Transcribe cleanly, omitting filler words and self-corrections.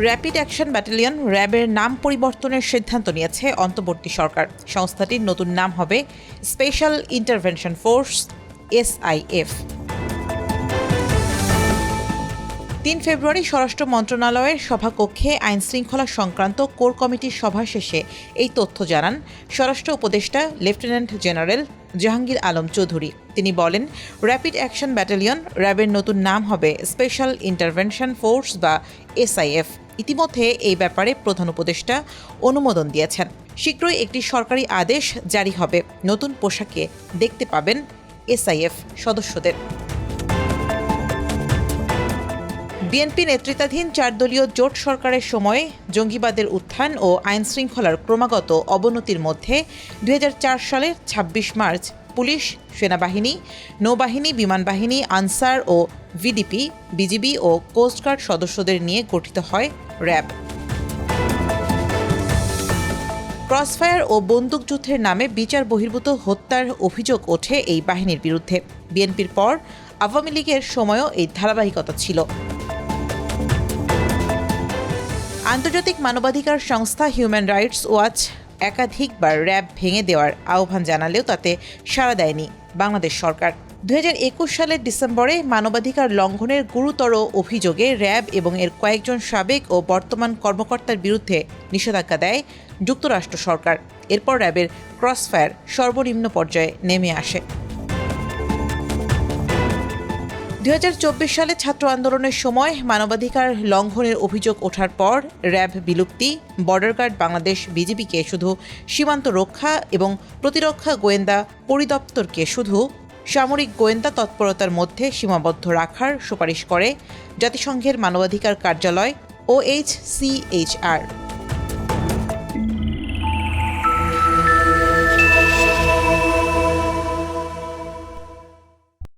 Rapid action battalion র্যাবের নাম পরিবর্তনের সিদ্ধান্ত নিয়েছে অন্তর্বর্তী সরকার। সংস্থাটির নতুন নাম হবে স্পেশাল ইন্টারভেনশন ফোর্স SIF। ৩ ফেব্রুয়ারি স্বরাষ্ট্র মন্ত্রণালয়ের সভাকক্ষে আইনশৃঙ্খলা সংক্রান্ত কোর কমিটির সভা শেষে এই তথ্য জানান স্বরাষ্ট্র উপদেষ্টা লেফটেন্যান্ট জেনারেল জাহাঙ্গীর আলম চৌধুরী। তিনি বলেন, র্যাপিড অ্যাকশন ব্যাটালিয়ন র্যাবের নতুন নাম হবে স্পেশাল ইন্টারভেনশন ফোর্স বা SIF। ইতিমধ্যে এই ব্যাপারে প্রধান উপদেষ্টা অনুমোদন দিয়েছেন। শীঘ্রই একটি সরকারি আদেশ জারি হবে। নতুন পোশাকে দেখতে পাবেন SIF সদস্যদের। বিএনপি নেতৃত্বাধীন 4 দলীয় জোট সরকারের সময়ে জঙ্গিবাদের উত্থান ও আইনশৃঙ্খলার ক্রমাগত অবনতির মধ্যে 2004 সালের 26 মার্চ পুলিশ, সেনাবাহিনী, নৌবাহিনী, বিমান বাহিনী, আনসার ও ভিডিপি, বিজিবি ও কোস্টগার্ড সদস্যদের নিয়ে গঠিত হয় র্যাব। ক্রসফায়ার ও বন্দুকযুদ্ধের নামে বিচার বহির্ভূত হত্যার অভিযোগ ওঠে এই বাহিনীর বিরুদ্ধে। বিএনপির পর আওয়ামী লীগের সময়ও এই ধারাবাহিকতা ছিল। আন্তর্জাতিক মানবাধিকার সংস্থা হিউম্যান রাইটস ওয়াচ একাধিকবার র্যাব ভেঙে দেওয়ার আহ্বান জানালেও তাতে সাড়া দেয়নি বাংলাদেশ সরকার। 2021 সালের ডিসেম্বরে মানবাধিকার লঙ্ঘনের গুরুতর অভিযোগে র্যাব এবং এর কয়েকজন সাবেক ও বর্তমান কর্মকর্তার বিরুদ্ধে নিষেধাজ্ঞা দেয় যুক্তরাষ্ট্র সরকার। এরপর র্যাবের ক্রসফায়ার সর্বনিম্ন পর্যায়ে নেমে আসে। 2024 সালে ছাত্র আন্দোলনের সময় মানবাধিকার লঙ্ঘনের অভিযোগ ওঠার পর র্যাব বিলুপ্তি, বর্ডার গার্ড বাংলাদেশ বিজিবিকে শুধু সীমান্ত রক্ষা এবং প্রতিরক্ষা গোয়েন্দা পরিদপ্তরকে শুধু সামরিক গোয়েন্দা তৎপরতার মধ্যে সীমাবদ্ধ রাখার সুপারিশ করে জাতিসংঘের মানবাধিকার কার্যালয় OHCHR।